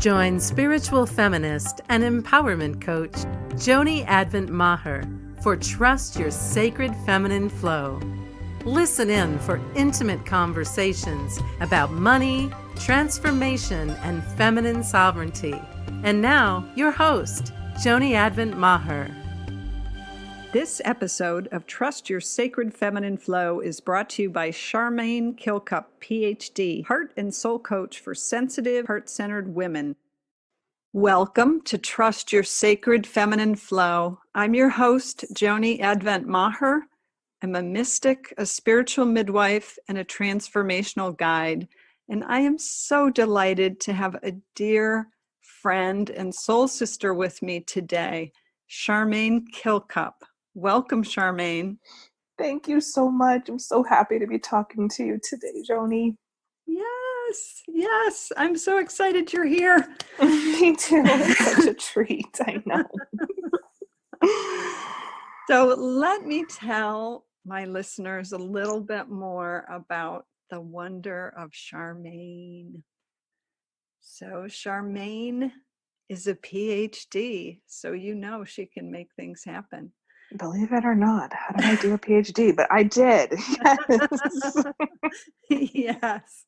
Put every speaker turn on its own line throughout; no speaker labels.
Join spiritual feminist and empowerment coach Joni Advent Maher for Trust Your Sacred Feminine Flow. Listen in for intimate conversations about money, transformation, and feminine sovereignty. And now, your host, Joni Advent Maher.
This episode of Trust Your Sacred Feminine Flow is brought to you by Charmayne Kilcup, PhD, heart and soul coach for sensitive, heart-centered women. Welcome to Trust Your Sacred Feminine Flow. I'm your host, Joni Advent Maher. I'm a mystic, a spiritual midwife, and a transformational guide. And I am so delighted to have a dear friend and soul sister with me today, Charmayne Kilcup. Welcome, Charmayne.
Thank you so much. I'm so happy to be talking to you today, Joni.
Yes. I'm so excited you're here.
Me too. It's such a treat. I know.
So let me tell my listeners a little bit more about the wonder of Charmayne. So Charmayne is a PhD, so you know she can make things happen.
Believe it or not, how did I do a PhD? But I did.
Yes.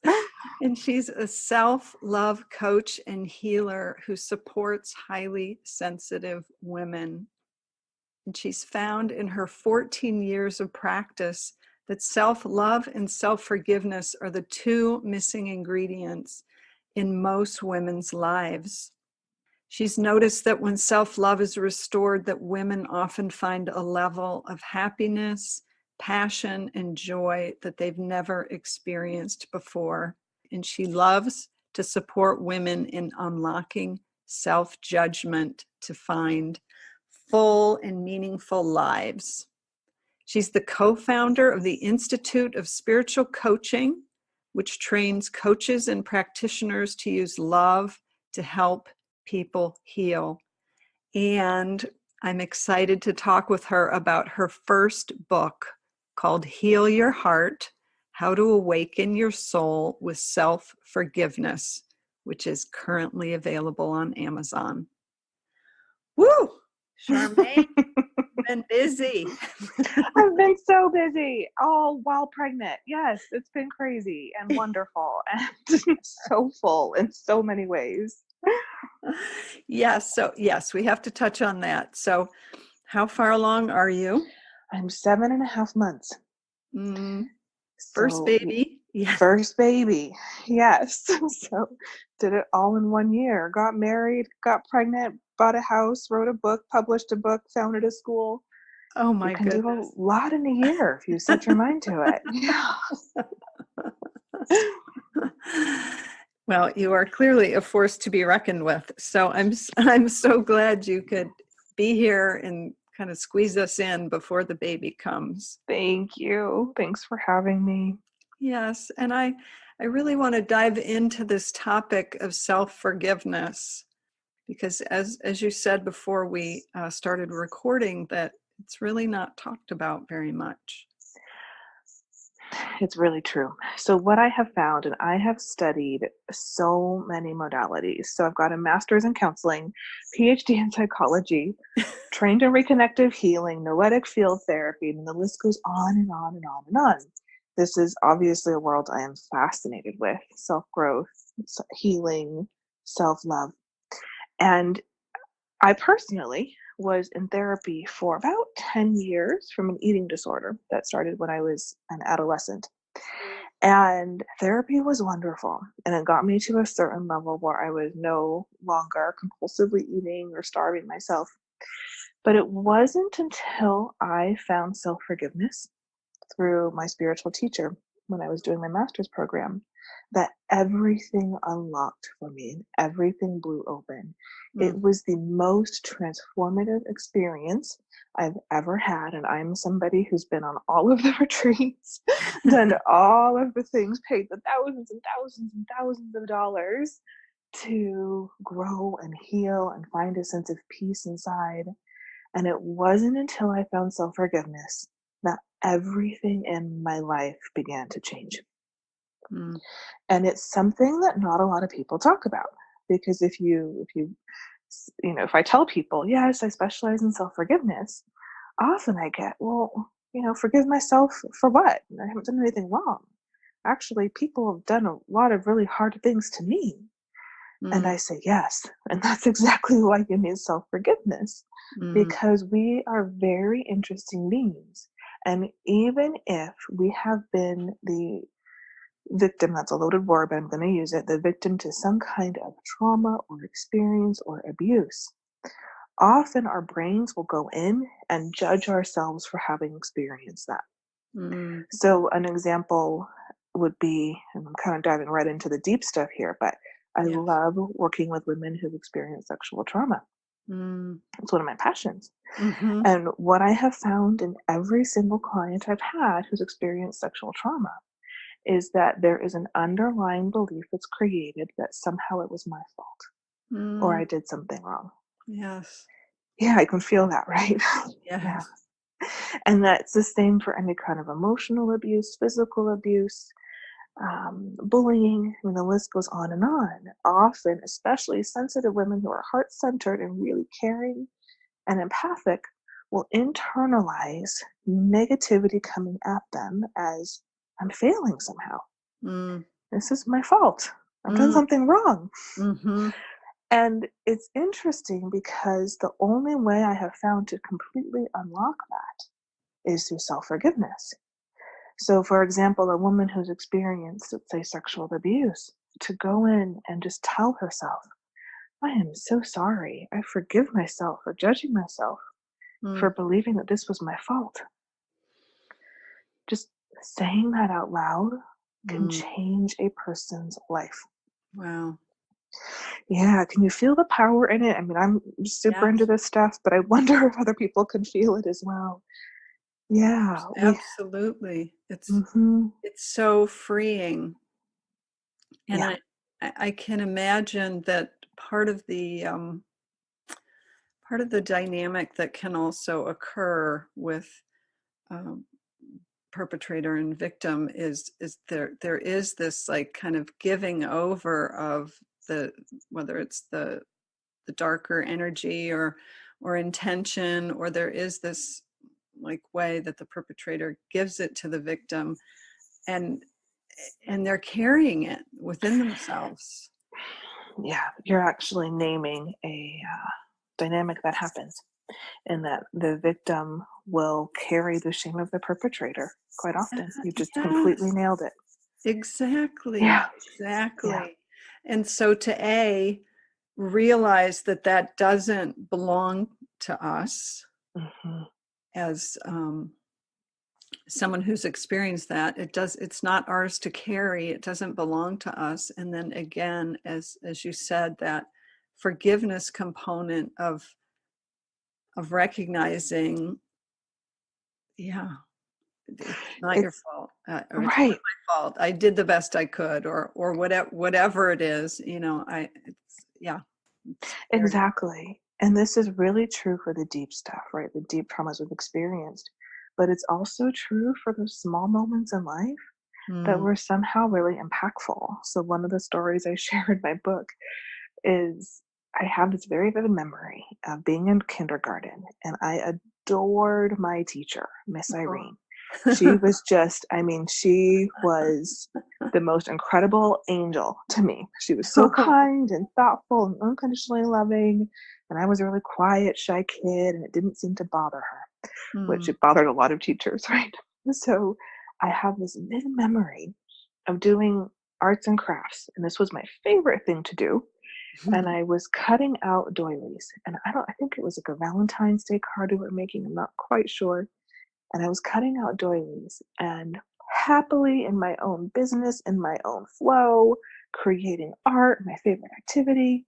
And she's a self-love coach and healer who supports highly sensitive women. And she's found in her 14 years of practice that self-love and self-forgiveness are the two missing ingredients in most women's lives. She's noticed that when self-love is restored, that women often find a level of happiness, passion, and joy that they've never experienced before. And she loves to support women in unlocking self-judgment to find full and meaningful lives. She's the co-founder of the Institute of Spiritual Coaching, which trains coaches and practitioners to use love to help people heal. And I'm excited to talk with her about her first book called Heal Your Heart: How to Awaken Your Soul with Self-Forgiveness, which is currently available on Amazon. Woo! Charmayne, you've been busy.
I've been so busy, all while pregnant. Yes, it's been crazy and wonderful and so full in so many ways.
Yes, we have to touch on that. So how far along are you?
I'm 7.5 months.
First baby.
Yeah. First baby. Yes. So did it all in 1 year. Got married, got pregnant, bought a house, wrote a book, published a book, founded a school.
Oh my goodness.
You can do a lot in a year if you set your mind to it.
Well, you are clearly a force to be reckoned with. So I'm so glad you could be here and kind of squeeze us in before the baby comes.
Thank you. Thanks for having me.
Yes, and I really want to dive into this topic of self-forgiveness because as you said before we started recording, that it's really not talked about very much.
It's really true. So what I have found, and I have studied so many modalities. So I've got a master's in counseling, PhD in psychology, trained in reconnective healing, noetic field therapy, and the list goes on and on and on and on. This is obviously a world I am fascinated with: self-growth, healing, self-love. And I personally was in therapy for about 10 years from an eating disorder that started when I was an adolescent. And therapy was wonderful. And it got me to a certain level where I was no longer compulsively eating or starving myself. But it wasn't until I found self-forgiveness through my spiritual teacher when I was doing my master's program that everything unlocked for me and everything blew open. It was the most transformative experience I've ever had. And I'm somebody who's been on all of the retreats, done all of the things, paid the thousands and thousands and thousands of dollars to grow and heal and find a sense of peace inside. And it wasn't until I found self-forgiveness that everything in my life began to change. And it's something that not a lot of people talk about. because if I tell people, yes, I specialize in self-forgiveness, often I get, well, forgive myself for what? I haven't done anything wrong. Actually, people have done a lot of really hard things to me. And
Mm,
I say, yes. And that's exactly why you need self-forgiveness,
mm,
because we are very interesting beings. And even if we have been the victim, that's a loaded word, but I'm going to use it, the victim to some kind of trauma or experience or abuse, often our brains will go in and judge ourselves for having experienced that.
mm.
So an example would be, and I'm kind of diving right into the deep stuff here, but I
Yes.
love working with women who've experienced sexual trauma.
Mm.
It's one of my passions.
Mm-hmm.
And what I have found in every single client I've had who's experienced sexual trauma is that there is an underlying belief that's created that somehow it was my fault or
Mm.
I did something wrong.
Yes.
Yeah, I can feel that, right? Yeah.
Yes.
And that's the same for any kind of emotional abuse, physical abuse, bullying. I mean, the list goes on and on. Often, especially sensitive women who are heart-centered and really caring and empathic will internalize negativity coming at them as I'm failing somehow.
Mm.
This is my fault. I've done
Mm.
something wrong.
Mm-hmm.
And it's interesting because the only way I have found to completely unlock that is through self-forgiveness. So, for example, a woman who's experienced, let's say, sexual abuse, to go in and just tell herself, I am so sorry. I forgive myself for judging myself, for
Mm.
believing that this was my fault. Just saying that out loud can
Mm.
change a person's life.
Wow.
Yeah, can you feel the power in it? I mean, I'm super into
Yes.
this stuff, but I wonder if other people can feel it as well. Yeah,
Absolutely.
mhm,
It's so freeing. And
yeah,
I can imagine that part of the dynamic that can also occur with um, perpetrator and victim is there is this like kind of giving over of the whether it's the darker energy or intention, or there is this like way that the perpetrator gives it to the victim, and they're carrying it within themselves.
yeah. You're actually naming a dynamic that happens, in that the victim will carry the shame of the perpetrator quite often. You just completely
Yes,
nailed it.
exactly,
Yeah, yeah.
exactly. And so to realize that that doesn't belong to us
Mhm.
as someone who's experienced that, it's not ours to carry, it doesn't belong to us. And then again, as you said, that forgiveness component of recognizing, yeah, it's not your
It's
fault, or it's not
right.
my fault, I did the best I could, or whatever it is, it's, yeah, it's very,
Exactly. And this is really true for the deep stuff, right? The deep traumas we've experienced. But it's also true for those small moments in life that
mm,
were somehow really impactful. So, one of the stories I share in my book is I have this very vivid memory of being in kindergarten, and I adored my teacher, Miss Irene. She was just, I mean, she was the most incredible angel to me. She was so kind and thoughtful and unconditionally loving. And I was a really quiet, shy kid, and it didn't seem to bother her, which
mm,
it bothered a lot of teachers, right? So I have this vivid memory of doing arts and crafts, and this was my favorite thing to do. And I was cutting out doilies, and I think it was like a Valentine's Day card we were making. I'm not quite sure. And I was cutting out doilies and happily in my own business, in my own flow, creating art, my favorite activity.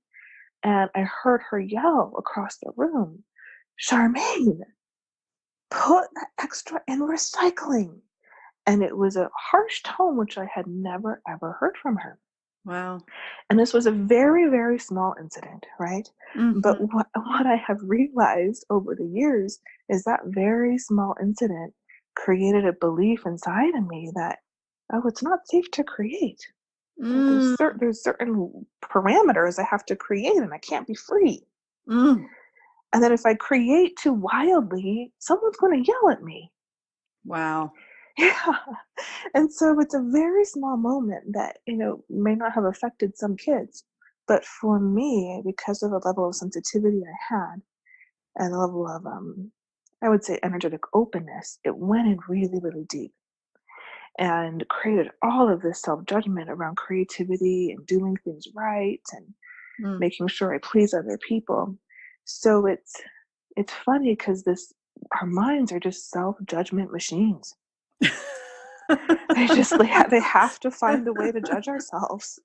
And I heard her yell across the room, Charmayne, put that extra in recycling. And it was a harsh tone, which I had never, ever heard from her.
wow.
And this was a very, very small incident, right?
Hmm.
But what I have realized over the years is that very small incident created a belief inside of me that, oh, it's not safe to create.
Mm,
There's certain parameters I have to create, and I can't be free.
mm.
And then if I create too wildly, someone's going to yell at me.
Wow.
Yeah. And so it's a very small moment that, may not have affected some kids. But for me, because of the level of sensitivity I had and the level of, I would say, energetic openness, it went in really, really deep and created all of this self-judgment around creativity and doing things right and
Mm.
making sure I please other people. So it's funny because our minds are just self-judgment machines. They have to find a way to judge ourselves.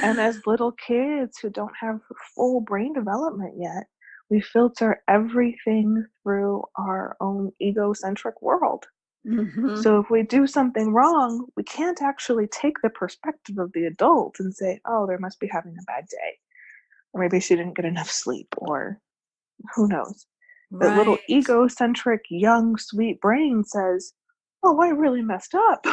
And as little kids who don't have full brain development yet, we filter everything through our own egocentric world.
Mhm.
So if we do something wrong, we can't actually take the perspective of the adult and say, oh, they must be having a bad day. Or maybe she didn't get enough sleep, or who knows. The little
Right.
egocentric, young, sweet brain says, oh, I really messed up.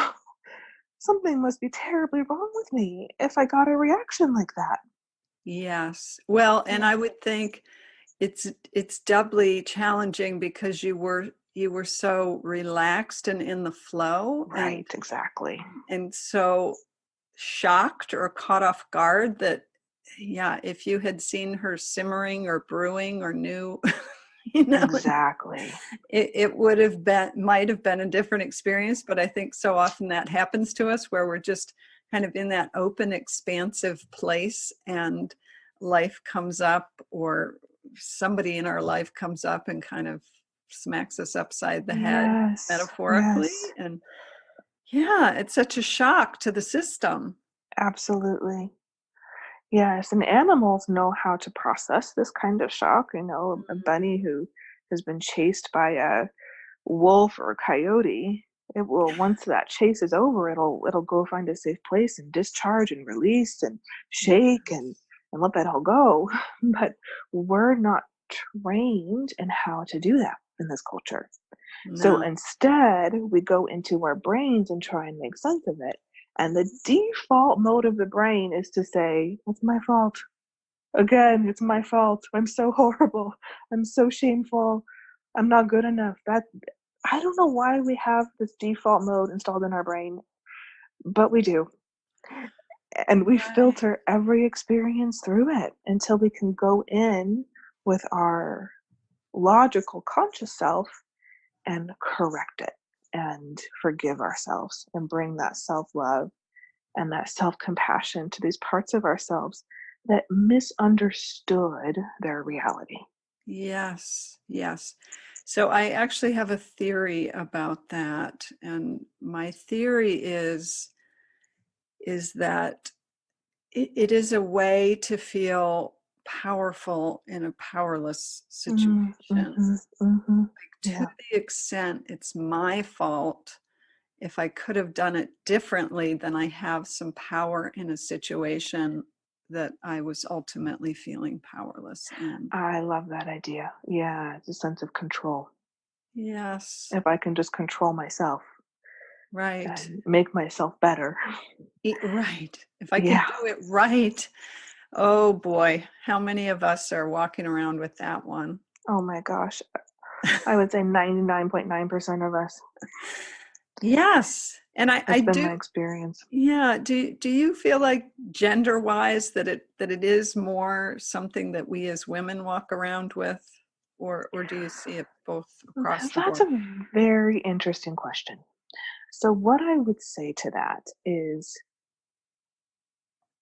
Something must be terribly wrong with me if I got a reaction like that.
Yes. Well, and
Yeah.
I would think it's doubly challenging because you were so relaxed and in the flow
Right, exactly.
and so shocked or caught off guard that, yeah, if you had seen her simmering or brewing or knew, you know,
Exactly.
it might have been a different experience. But I think so often that happens to us where we're just kind of in that open, expansive place, and life comes up, or somebody in our life comes up and kind of smacks us upside the head,
Yes,
metaphorically.
yes,
And yeah, it's such a shock to the system.
absolutely. Yes, and animals know how to process this kind of shock. A bunny who has been chased by a wolf or a coyote, it will, once that chase is over, it'll go find a safe place and discharge and release and shake and let that all go. But we're not trained in how to do that in this culture. So
No.
instead, we go into our brains and try and make sense of it. And the default mode of the brain is to say, it's my fault. Again, it's my fault. I'm so horrible. I'm so shameful. I'm not good enough. I don't know why we have this default mode installed in our brain, but we do. And we
Right.
filter every experience through it until we can go in with our logical conscious self and correct it and forgive ourselves and bring that self-love and that self-compassion to these parts of ourselves that misunderstood their reality.
Yes, yes. So I actually have a theory about that. And my theory is that it is a way to feel powerful in a powerless
Mm,
situation.
mhm, mhm.
To
Yeah,
the extent it's my fault, if I could have done it differently, then I have some power in a situation that I was ultimately feeling powerless in.
I love that idea. Yeah, it's a sense of control.
Yes,
If I can just control myself
right.
and make myself better.
Right. If I could
Yeah.
do it right. Oh boy, how many of us are walking around with that one?
Oh my gosh. I would say 99.9% of us.
Yes. And I
That's been
do,
my experience.
yeah. Do you feel like gender wise that it is more something that we as women walk around with, or do you see it both across the
That's
board?
a very interesting question. So, what I would say to that is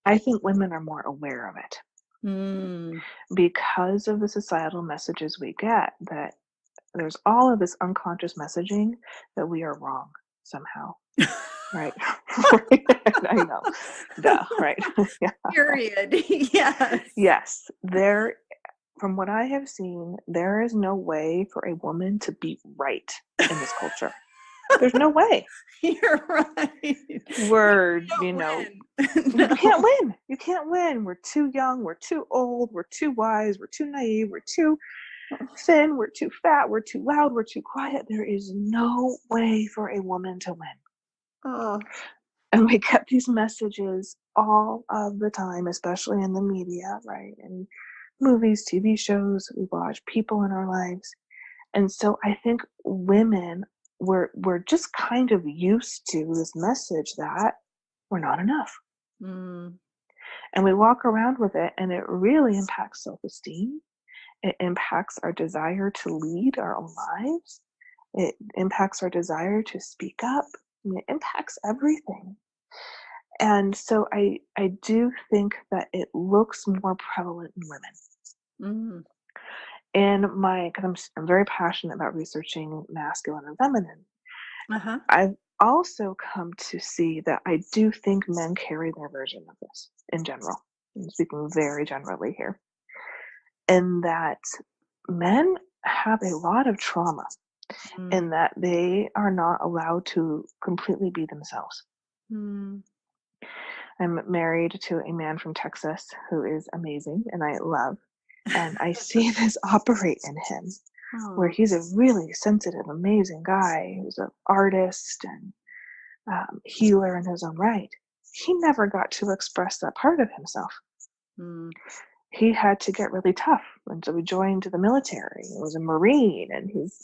I think women are more aware of it
Mm.
because of the societal messages we get that there's all of this unconscious messaging that we are wrong somehow. Right. Right. I know. Duh, right. Yeah.
Period. Yes.
Yes. From what I have seen, there is no way for a woman to be right in this culture. There's no way.
You're right.
We're,
Don't win.
you
No.
can't win. You can't win. We're too young. We're too old. We're too wise. We're too naive. We're too thin. We're too fat. We're too loud. We're too quiet. There is no way for a woman to win.
Oh.
And we get these messages all of the time, especially in the media, right? And movies, TV shows, we watch people in our lives. And so I think women we're just kind of used to this message that we're not enough.
Mm.
And we walk around with it, and it really impacts self-esteem. It impacts our desire to lead our own lives. It impacts our desire to speak up. I mean, it impacts everything. And so I do think that it looks more prevalent in women.
Mm.
Because I'm very passionate about researching masculine and feminine.
Uh-huh.
I've also come to see that I do think men carry their version of this in general. I'm speaking very generally here. And that men have a lot of trauma in
Mm.
that they are not allowed to completely be themselves.
Mm.
I'm married to a man from Texas who is amazing and I love. And I see this operate in him where
Oh.
he's a really sensitive, amazing guy who's an artist and healer in his own right. He never got to express that part of himself.
Mm.
He had to get really tough. And so he joined the military. He was a Marine, and he's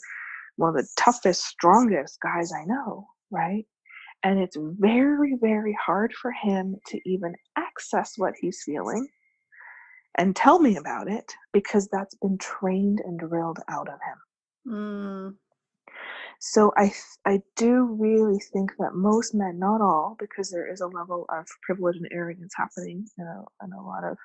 one of the toughest, strongest guys I know, right? And it's very, very hard for him to even access what he's feeling and tell me about it because that's been trained and drilled out of him.
Mm.
So I do really think that most men, not all, because there is a level of privilege and arrogance happening in a lot of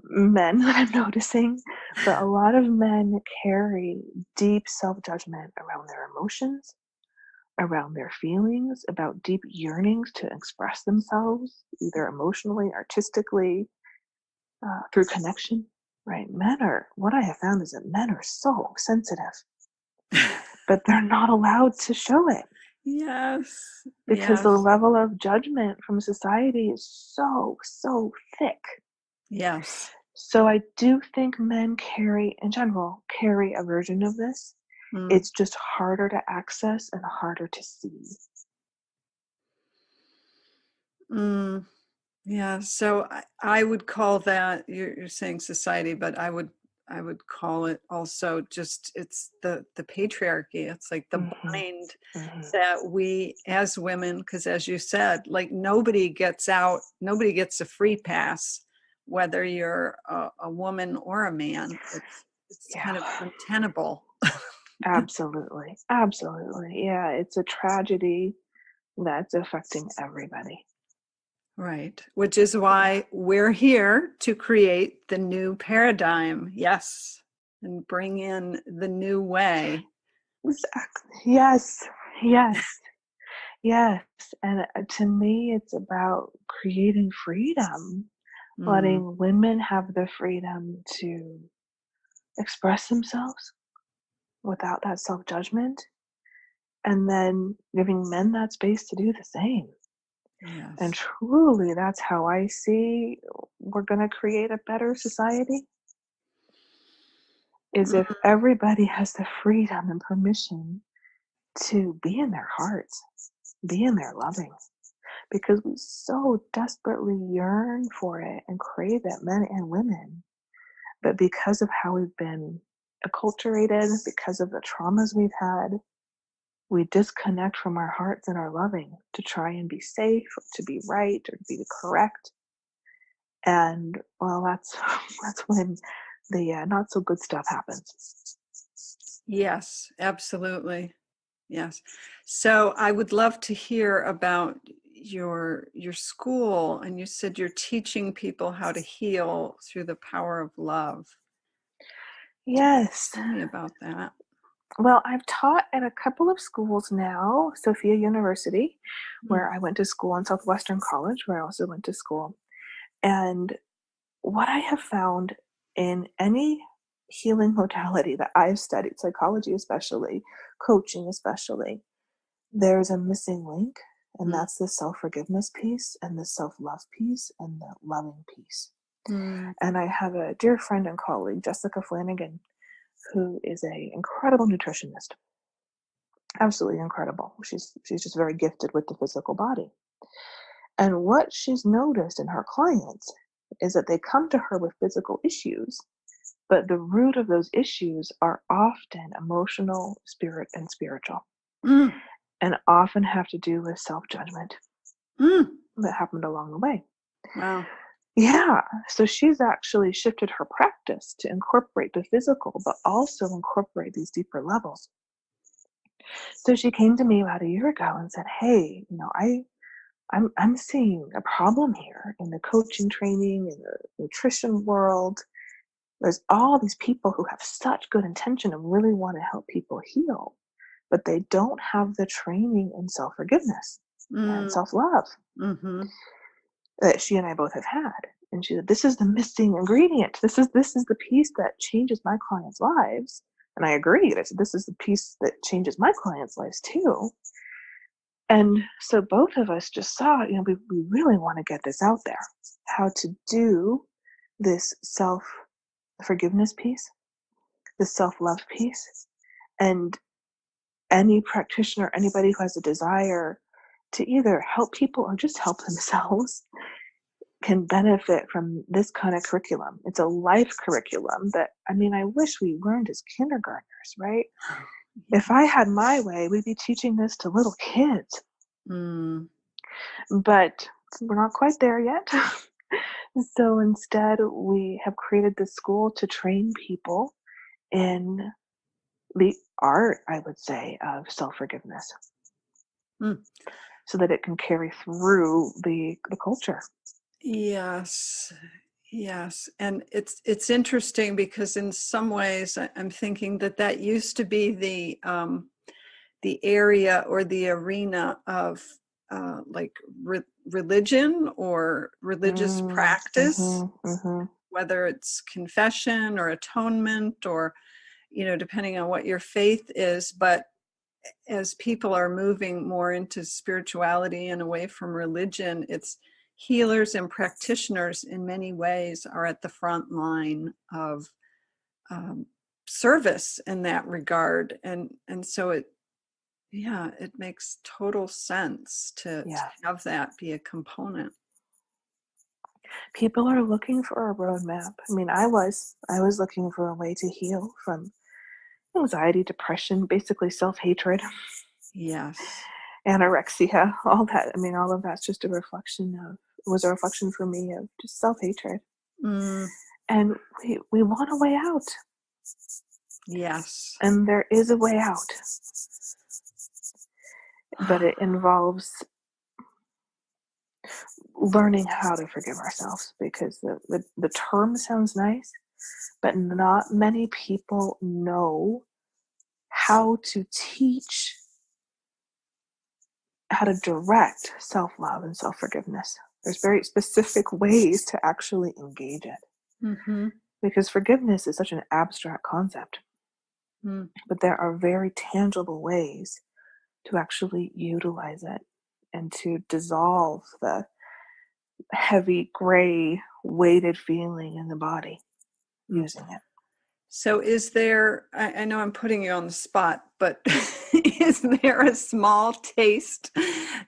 men that I'm noticing, but a lot of men carry deep self-judgment around their emotions, around their feelings, about deep yearnings to express themselves, either emotionally, artistically, through connection, right? What I have found is that men are so sensitive, but they're not allowed to show it
Yes.
because the
Yes.
level of judgment from society is so, so thick.
Yes.
So I do think men in general, carry a version of this.
Mm.
It's just harder to access and harder to see.
Mm. Yeah. So I would call that you're saying society, but I would call it also just it's the patriarchy. It's like the
Mm-hmm.
bind
Mm-hmm.
that we as women, because as you said, like nobody gets a free pass, whether you're a woman or a man. It's
Yeah,
kind of untenable.
absolutely. Absolutely. Yeah, it's a tragedy that's affecting everybody.
Right. Which is why we're here to create the new paradigm. Yes. And bring in the new way.
Exactly. Yes. Yes. Yes. And to me, it's about creating freedom,
Mm.
letting women have the freedom to express themselves without that self judgment, and then giving men that space to do the same. And
Yes.
truly, that's how I see we're going to create a better society. Is if
Mm.
everybody has the freedom and permission to be in their hearts, be in their loving, because we so desperately yearn for it and crave it, men and women. But because of how we've been acculturated, because of the traumas we've had, we disconnect from our hearts and our loving to try and be safe, or to be right, or to be correct. And well, that's that's when the not so good stuff happens.
Yes, absolutely. Yes. So I would love to hear about your school, and you said you're teaching people how to heal through the power of love.
Yes.
Tell me about that.
Well, I've taught at a couple of schools now, Sophia University,
Mm.
where I went to school, and Southwestern College, where I also went to school. And what I have found in any healing modality that I've studied, psychology especially, coaching especially, there's a missing link, and
Mm.
that's the self-forgiveness piece and the self-love piece and the loving piece.
Mm.
And I have a dear friend and colleague, Jessica Flanagan, who is a incredible nutritionist. Absolutely incredible. She's just very gifted with the physical body. And what she's noticed in her clients is that they come to her with physical issues, but the root of those issues are often emotional, spirit, and spiritual,
Mm.
and often have to do with self-judgment
Mm.
that happened along the way.
Wow.
Yeah, so she's actually shifted her practice to incorporate the physical, but also incorporate these deeper levels. So she came to me about a year ago and said, "Hey, I'm seeing a problem here in the coaching training, in the nutrition world. There's all these people who have such good intention and really want to help people heal, but they don't have the training in self-forgiveness and
Mm.
self-love
Mm-hmm.
that she and I both have had." And she said, "This is the missing ingredient. This is the piece that changes my clients' lives." And I agreed. I said, "This is the piece that changes my clients' lives too." And so both of us just saw, we really want to get this out there, how to do this self-forgiveness piece, the self-love piece. And any practitioner, anybody who has a desire to either help people or just help themselves can benefit from this kind of curriculum. It's a life curriculum that, I wish we learned as kindergartners, right? If I had my way, we'd be teaching this to little kids.
Mm.
But we're not quite there yet. So instead, we have created this school to train people in the art, I would say, of self-forgiveness,
Mm.
so that it can carry through the culture.
Yes. Yes. And it's interesting because in some ways I'm thinking that used to be the area or the arena of like religion or religious practice, whether it's confession or atonement or, depending on what your faith is. But as people are moving more into spirituality and away from religion, it's healers and practitioners in many ways are at the front line of service in that regard. And so it makes total sense to have that be a component.
People are looking for a roadmap. I was looking for a way to heal from anxiety, depression, basically self-hatred,
Yes.
anorexia, all that. All of that's just a reflection for me of just self-hatred.
Mm.
And we want a way out.
Yes.
And there is a way out. But it involves learning how to forgive ourselves, because the term sounds nice, but not many people know how to teach, how to direct self-love and self-forgiveness. There's very specific ways to actually engage it.
Mm-hmm.
Because forgiveness is such an abstract concept.
Mm.
But there are very tangible ways to actually utilize it and to dissolve the heavy, gray, weighted feeling in the body using it.
So is there, I know I'm putting you on the spot, but is there a small taste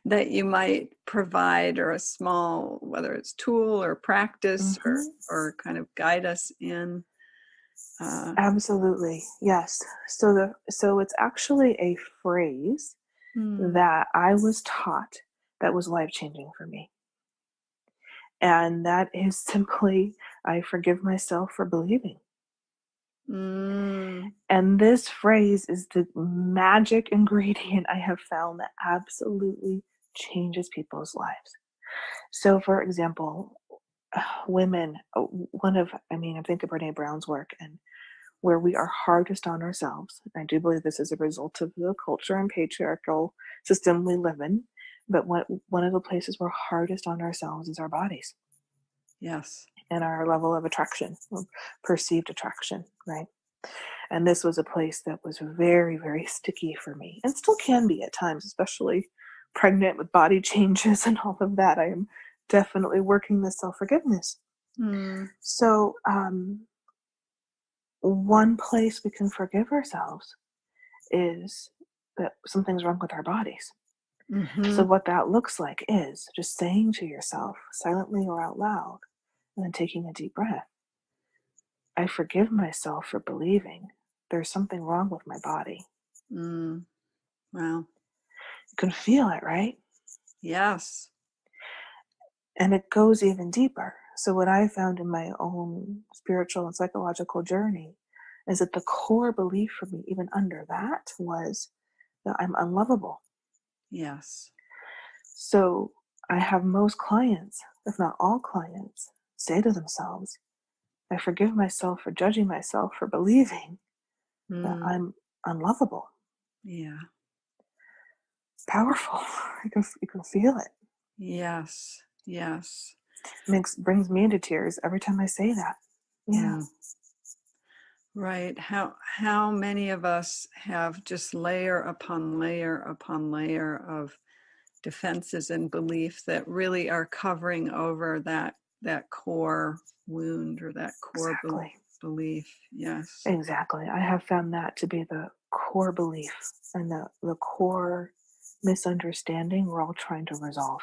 that you might provide, or a small, whether it's tool or practice, or kind of guide us in?
Absolutely. Yes. So it's actually a phrase that I was taught that was life-changing for me. And that is simply, I forgive myself for believing. And this phrase is the magic ingredient I have found that absolutely changes people's lives. So, for example, women, I think of Brene Brown's work, and where we are hardest on ourselves. I do believe this is a result of the culture and patriarchal system we live in. But one of the places we're hardest on ourselves is our bodies.
Yes.
And our level of attraction, perceived attraction, right? And this was a place that was very, very sticky for me, and still can be at times, especially pregnant with body changes and all of that. I am definitely working this self-forgiveness. So one place we can forgive ourselves is that something's wrong with our bodies. So
Mm-hmm.
what that looks like is just saying to yourself, silently or out loud, and then taking a deep breath, I forgive myself for believing there's something wrong with my body.
Mm. Wow.
You can feel it, right?
Yes.
And it goes even deeper. So what I found in my own spiritual and psychological journey is that the core belief for me, even under that, was that I'm unlovable.
Yes.
So I have most clients, if not all clients, say to themselves, I forgive myself for judging myself for believing that
Mm.
I'm unlovable.
Yeah.
It's powerful. You can feel it.
Yes. Yes.
Brings me into tears every time I say that. Yeah.
Mm. Right. How many of us have just layer upon layer upon layer of defenses and belief that really are covering over that core wound or that core
Exactly.
belief. Yes.
Exactly. I have found that to be the core belief and the core misunderstanding we're all trying to resolve.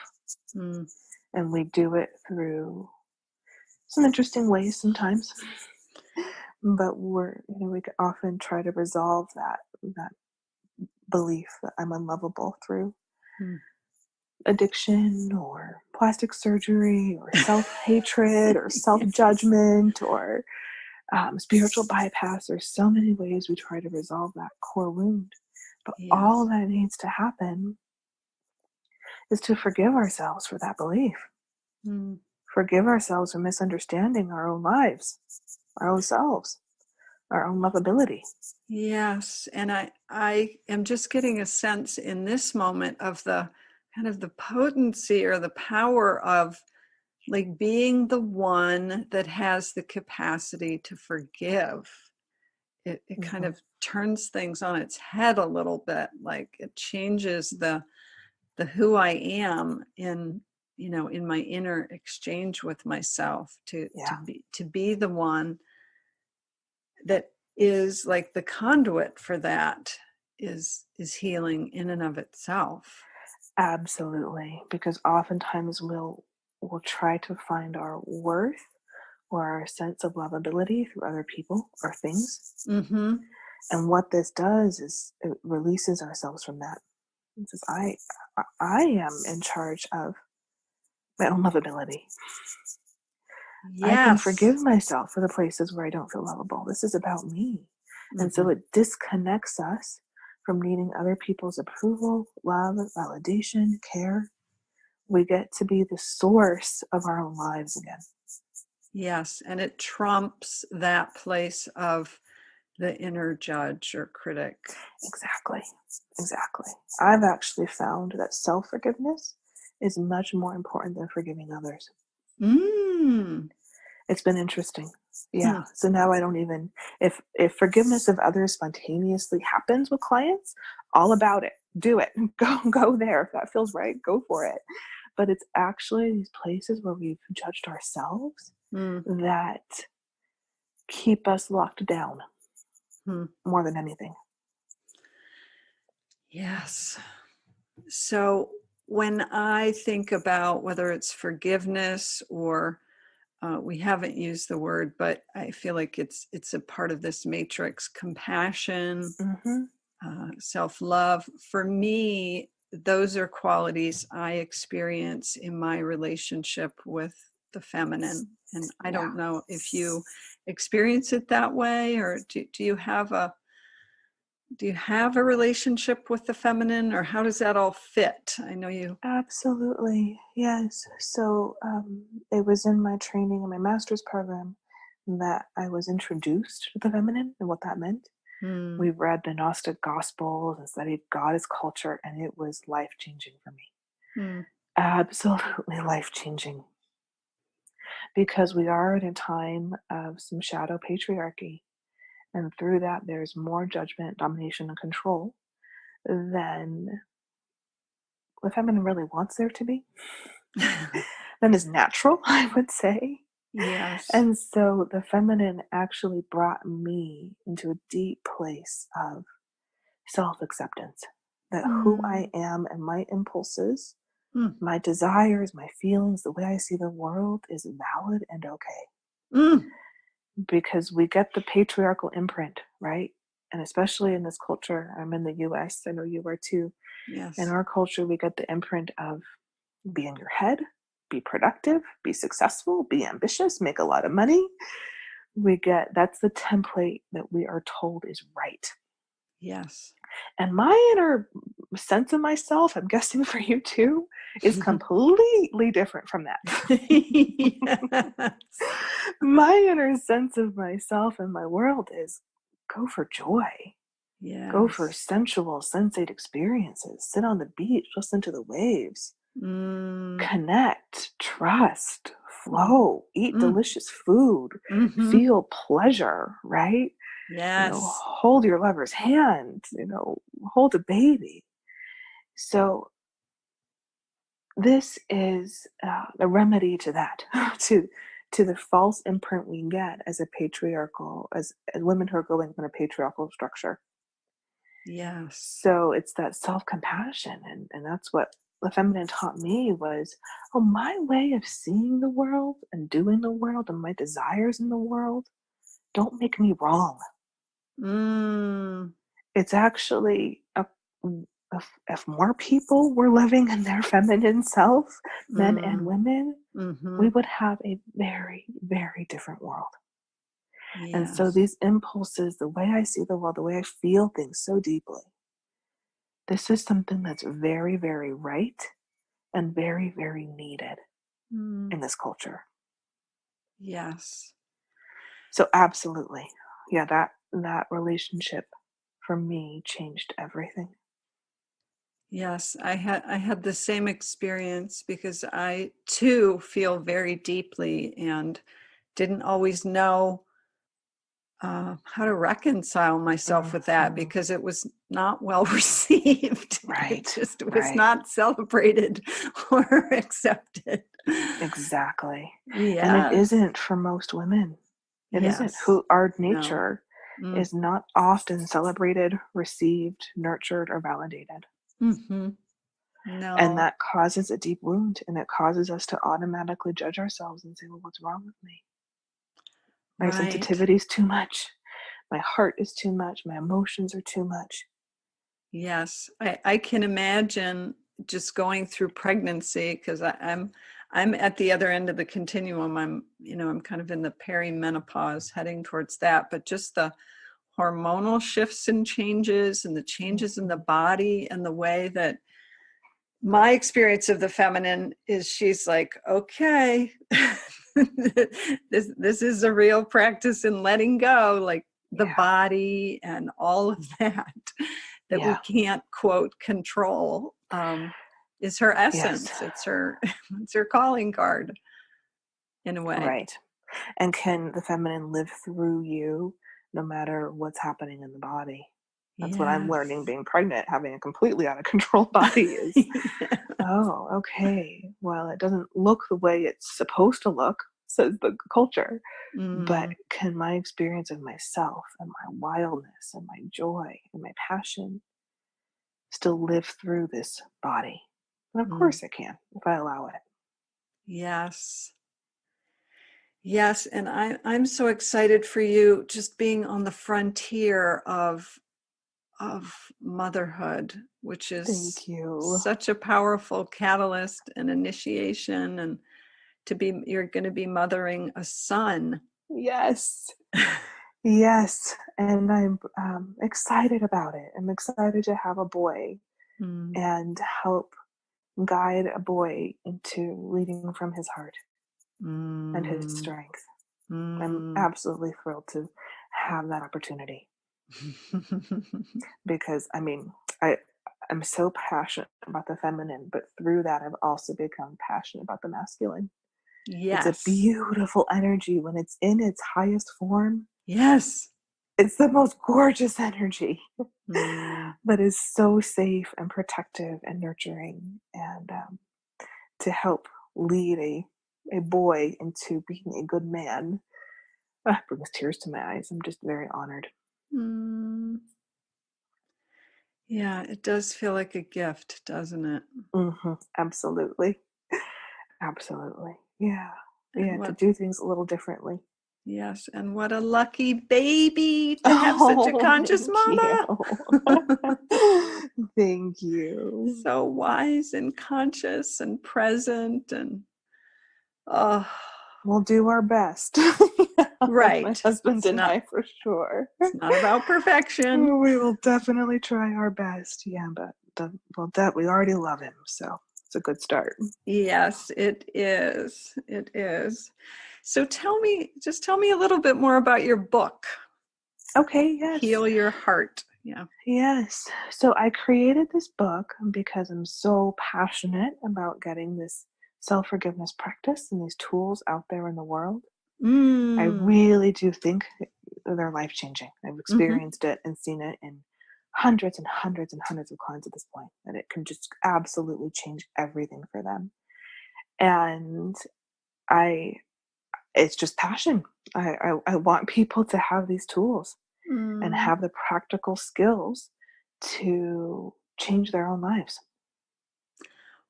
Mm.
And we do it through some interesting ways sometimes. But we can often try to resolve that belief that I'm unlovable through
Mm.
addiction or plastic surgery or self-hatred or
Yes.
self-judgment or spiritual bypass. There's so many ways we try to resolve that core wound. But all
Yes.
that needs to happen is to forgive ourselves for that belief.
Mm.
Forgive ourselves for misunderstanding our own lives, our own selves, our own lovability.
Yes. And I am just getting a sense in this moment of the kind of the potency or the power of like being the one that has the capacity to forgive. It kind
Mm-hmm.
of turns things on its head a little bit. Like it changes the who I am in my inner exchange with myself
Yeah,
to be the one that is like the conduit for that is healing in and of itself.
absolutely. Because oftentimes we'll try to find our worth or our sense of lovability through other people or things.
Mm-hmm.
And what this does is it releases ourselves from that. It says, I am in charge of my own lovability. I can
Yes.
forgive myself for the places where I don't feel lovable. This is about me. And so
Mm-hmm.
it disconnects us from needing other people's approval, love, validation, care. We get to be the source of our own lives again.
Yes. And it trumps that place of the inner judge or critic.
Exactly. Exactly. I've actually found that self-forgiveness is much more important than forgiving others.
Mm.
It's been interesting. Yeah.
Hmm.
So now I don't even if forgiveness of others spontaneously happens with clients, all about it. Do it. Go there. If that feels right, go for it. But it's actually these places where we've judged ourselves
Mm.
that keep us locked down
Hmm.
more than anything.
Yes. So when I think about whether it's forgiveness or we haven't used the word, but I feel like it's a part of this matrix, compassion,
Mm-hmm.
self-love. For me, those are qualities I experience in my relationship with the feminine. And I
Yeah.
don't know if you experience it that way, or do you have a relationship with the feminine, or how does that all fit? I know you.
Absolutely. Yes. So it was in my training in my master's program that I was introduced to the feminine and what that meant.
Hmm.
We read the Gnostic Gospels and studied goddess culture, and it was life changing for me.
Hmm.
Absolutely life changing. Because we are in a time of some shadow patriarchy. And through that, there's more judgment, domination, and control than the feminine really wants there to be, than is natural, I would say.
Yes.
And so the feminine actually brought me into a deep place of self acceptance. that who I am and my impulses,
Mm.
my desires, my feelings, the way I see the world is valid and okay.
Mm.
Because we get the patriarchal imprint, right? And especially in this culture, I'm in the US, I know you are too.
Yes.
In our culture, we get the imprint of be in your head, be productive, be successful, be ambitious, make a lot of money. That's the template that we are told is right.
Yes.
And my inner sense of myself, I'm guessing for you too, is completely different from that.
Yes.
My inner sense of myself and my world is go for joy. Go for
Yes.
sensual, sensate experiences. Sit on the beach, listen to the waves.
Mm.
Connect, trust, flow, eat
Mm.
delicious food,
Mm-hmm.
feel pleasure, right?
Yes.
Hold your lover's hand, hold a baby. So this is a remedy to that, to the false imprint we get as as women who are going in a patriarchal structure.
Yes.
So it's that self-compassion, and that's what the feminine taught me was, oh, my way of seeing the world and doing the world and my desires in the world don't make me wrong.
Mm.
It's actually if more people were living in their feminine self, men and women,
Mm-hmm.
we would have a very, very different world. And so
Yes.
these impulses, the way I see the world, the way I feel things so deeply, this is something that's very, very right and very, very needed in this culture.
Yes.
So absolutely. Yeah, that relationship for me changed everything.
Yes, I had the same experience because I too feel very deeply and didn't always know how to reconcile myself with that because it was not well received.
Right.
It just was
Right.
not celebrated or accepted.
Exactly.
Yes.
And it isn't for most women. It isn't.
Yes.
Who our
No.
nature is not often celebrated, received, nurtured, or validated.
Mm-hmm. No.
And that causes a deep wound, and it causes us to automatically judge ourselves and say, well, what's wrong with me? My
Right.
sensitivity is too much. My heart is too much. My emotions are too much.
Yes, I can imagine just going through pregnancy because I'm at the other end of the continuum. I'm kind of in the perimenopause, heading towards that. But just the hormonal shifts and changes, and the changes in the body, and the way that my experience of the feminine is, she's like, okay, this is a real practice in letting go, like the body and all of that we can't quote control, is her essence. It's her calling card in a way.
Right. And can the feminine live through you no matter what's happening in the body? That's what I'm learning being pregnant. Having a completely out of control body is, oh, okay. Well, it doesn't look the way it's supposed to look, says the culture. But can my experience of myself and my wildness and my joy and my passion still live through this body? And of course it can, if I allow it.
Yes. Yes, and I'm so excited for you, just being on the frontier of motherhood, which is
Thank you.
such a powerful catalyst and initiation, and you're going to be mothering a son.
Yes. Yes. And I'm excited about it. I'm excited to have a boy and help guide a boy into leading from his heart and his strength. I'm absolutely thrilled to have that opportunity because I'm so passionate about the feminine, but through that I've also become passionate about the masculine.
Yes.
It's a beautiful energy when it's in its highest form.
Yes.
It's the most gorgeous energy that is so safe and protective and nurturing, and to help lead a boy into being a good man brings tears to my eyes. I'm just very honored.
Yeah, it does feel like a gift, doesn't it?
Absolutely. Absolutely. Yeah.
And
Yeah. To
what,
do things a little differently.
yes, and what a lucky baby to have such a
Oh,
conscious
thank you.
mama.
Thank you.
So wise and conscious and present and oh,
We'll do our best. My
right.
husband and I, for sure.
It's not about perfection.
We will definitely try our best. Yeah, but we already love him, so it's a good start.
Yes, it is. It is. So just tell me a little bit more about your book,
Okay, yes.
Heal Your Heart. Yeah.
Yes. So I created this book because I'm so passionate about getting this self-forgiveness practice and these tools out there in the world. I
Mm.
really do think they're life-changing. I've
Mm-hmm.
experienced it and seen it in hundreds and hundreds and hundreds of clients at this point, that it can just absolutely change everything for them. And I it's just passion. I want people to have these tools and
Mm.
have the practical skills to change their own lives.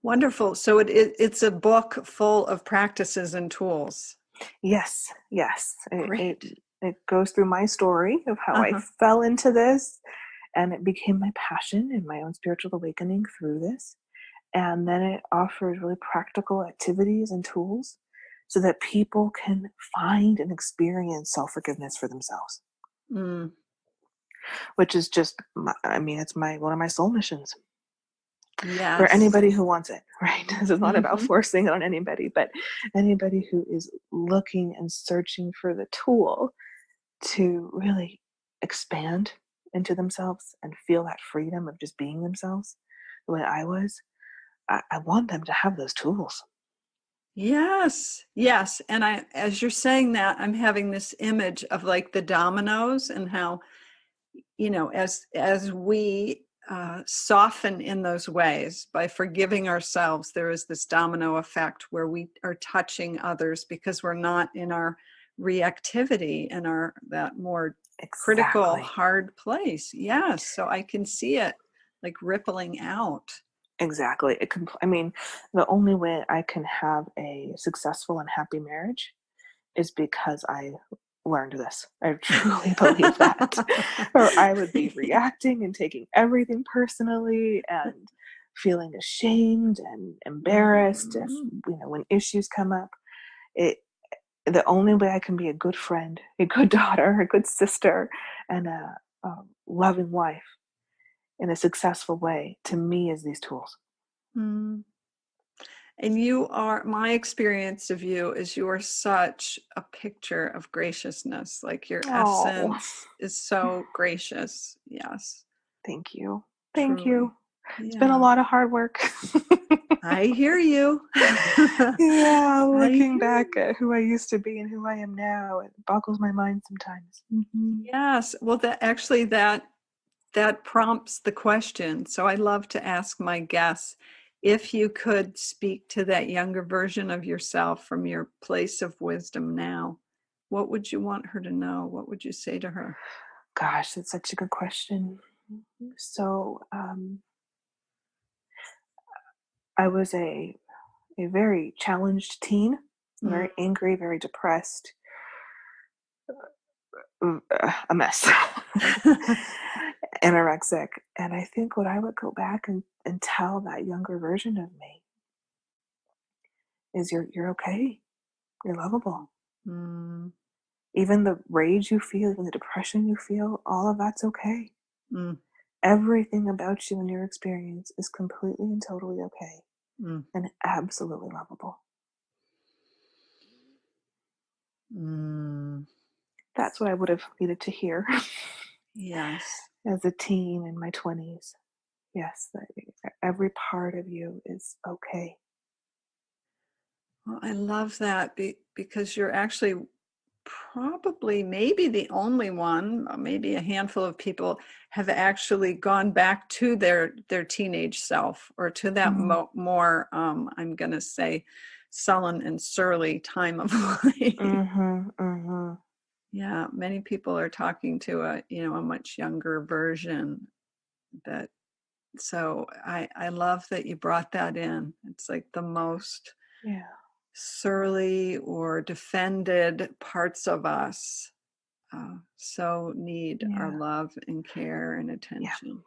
Wonderful. So it's a book full of practices and tools.
Yes, yes.
Great.
It goes through my story of how I
Uh-huh.
fell into this, and it became my passion and my own spiritual awakening through this. And then it offers really practical activities and tools so that people can find and experience self-forgiveness for themselves,
Mm.
which is just, it's one of my soul missions for
Yes.
anybody who wants it, right? This is not about
Mm-hmm.
forcing it on anybody, but anybody who is looking and searching for the tool to really expand into themselves and feel that freedom of just being themselves the way I was. I want them to have those tools.
Yes. Yes. And as you're saying that, I'm having this image of like the dominoes and how, as we soften in those ways by forgiving ourselves, there is this domino effect where we are touching others because we're not in our reactivity and that more critical,
Exactly.
hard place. Yes. So I can see it like rippling out.
Exactly. The only way I can have a successful and happy marriage is because I learned this. I truly believe that. Or I would be reacting and taking everything personally and feeling ashamed and embarrassed if,
Mhm.
when issues come up. It the only way I can be a good friend, a good daughter, a good sister, and a loving wife in a successful way, to me, is these tools.
Mm. And my experience of you is you are such a picture of graciousness. Like your
Oh,
essence is so gracious. Yes,
thank you. Thank you.
truly.
It's been a
Yeah,
lot of hard work.
I hear you.
Yeah,
I
looking
hear
back
you.
at who I used to be and who I am now, it boggles my mind sometimes.
Yes. Well, that prompts the question. So I love to ask my guests if you could speak to that younger version of yourself from your place of wisdom now, what would you want her to know? What would you say to her?
Gosh, that's such a good question. So, I was a very challenged teen,
Mm.
very angry, very depressed, a mess, anorexic. And I think what I would go back and tell that younger version of me is you're okay. You're lovable.
Mm,
Even the rage you feel, even the depression you feel, all of that's okay.
mm,
Everything about you and your experience is completely and totally okay
mm,
and absolutely lovable.
mm.
That's what I would have needed to hear
Yes.
as a teen in my 20s. Yes, that every part of you is okay.
Well, I love that because you're actually probably maybe the only one, maybe a handful of people have actually gone back to their teenage self or to that
Mm-hmm.
more, I'm going to say, sullen and surly time of life.
Mm-hmm. Mm-hmm.
Yeah, many people are talking to a much younger version that So I love that you brought that in. It's like the most
Yeah.
surly or defended parts of us so need our
Yeah.
love and care and attention.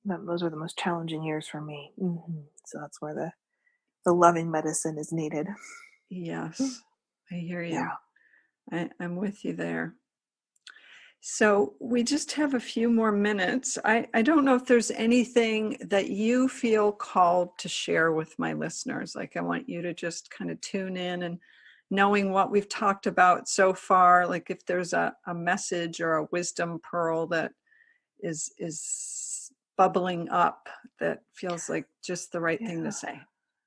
Those were the most challenging years for me. So that's where the loving medicine is needed.
Yes, I hear you.
Yeah.
I'm with you there. So we just have a few more minutes. I don't know if there's anything that you feel called to share with my listeners. Like I want you to just kind of tune in and knowing what we've talked about so far, like if there's a message or a wisdom pearl that is bubbling up that feels like just the right thing to
Yeah.
say.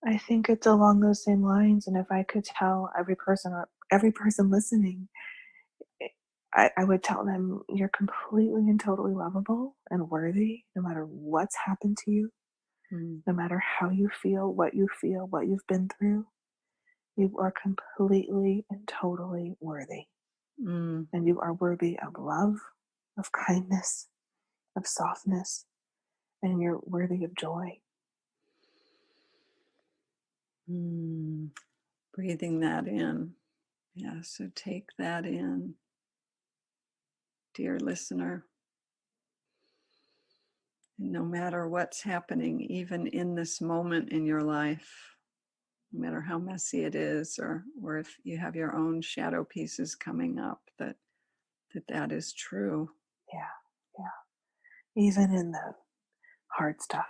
I think it's along those same lines. And if I could tell every person listening, I would tell them you're completely and totally lovable and worthy, no matter what's happened to you,
Mm,
no matter how you feel, what you've been through. You are completely and totally worthy.
mm,
And you are worthy of love, of kindness, of softness, and you're worthy of joy.
mm. Breathing that in. Yeah, so take that in, dear listener. And no matter what's happening, even in this moment in your life, no matter how messy it is, or if you have your own shadow pieces coming up, that is true.
Yeah, yeah. Even in the hard stuff,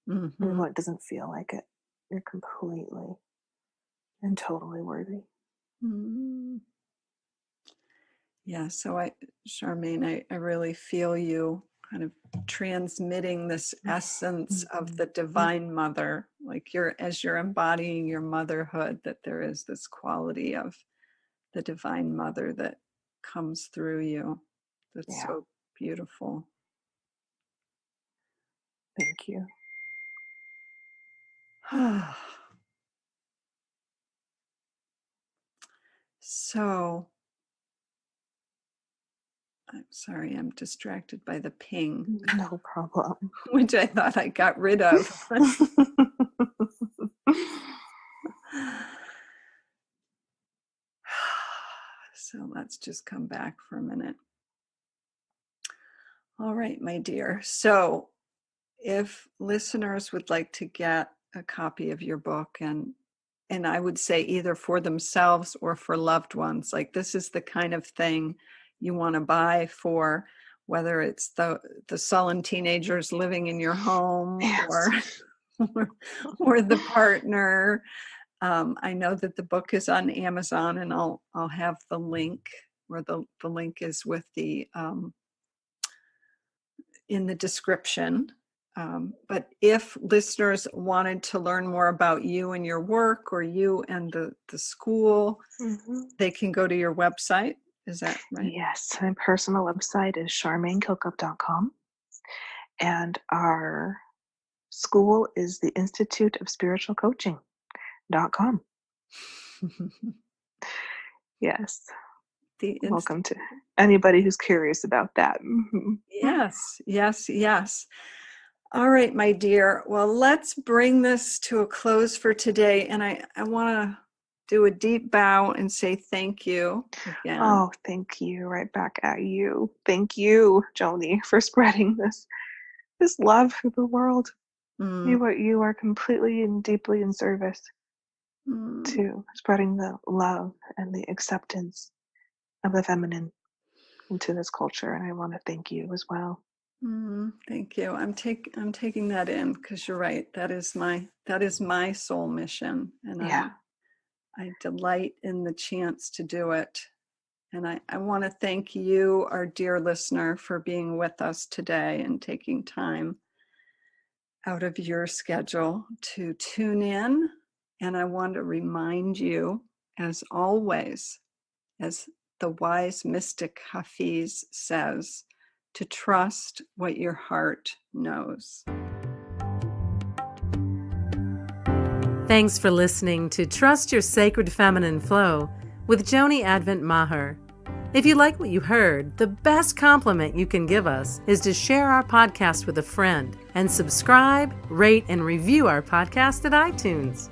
even
Mm-hmm.
when it doesn't feel like it, you're completely and totally worthy.
Mm-hmm. Yeah, so Charmayne, I really feel you kind of transmitting this essence of the divine mother, like as you're embodying your motherhood, that there is this quality of the divine mother that comes through you. That's
Yeah,
so beautiful.
thank you.
So, I'm sorry, I'm distracted by the ping,
No problem.
which I thought I got rid of. So let's just come back for a minute. All right, my dear. So if listeners would like to get a copy of your book, and I would say either for themselves or for loved ones, like this is the kind of thing you want to buy for whether it's the sullen teenagers living in your home
Yes.
or the partner. I know that the book is on Amazon, and I'll have the link, or the link is with the in the description. But if listeners wanted to learn more about you and your work, or you and the school, they can go to your website. Is that right?
Yes, my personal website is charmaynekilcup.com, and our school is the Institute of Spiritual Coaching.com. Yes,
The
welcome to anybody who's curious about that.
Yes, yes, yes. All right, my dear. Well, let's bring this to a close for today. And I want to do a deep bow and say thank you again.
Oh, thank you. Right back at you. Thank you, Joni, for spreading this love through the world.
Mm,
You are completely and deeply in service
mm,
to spreading the love and the acceptance of the feminine into this culture, and I want to thank you as well.
thank you. I'm taking that in, because you're right. That is my soul mission, and
Yeah.
I delight in the chance to do it. And I want to thank you, our dear listener, for being with us today and taking time out of your schedule to tune in. And I want to remind you, as always, as the wise mystic Hafiz says, to trust what your heart knows.
Thanks for listening to Trust Your Sacred Feminine Flow with Joni Advent Maher. If you like what you heard, the best compliment you can give us is to share our podcast with a friend and subscribe, rate, and review our podcast at iTunes.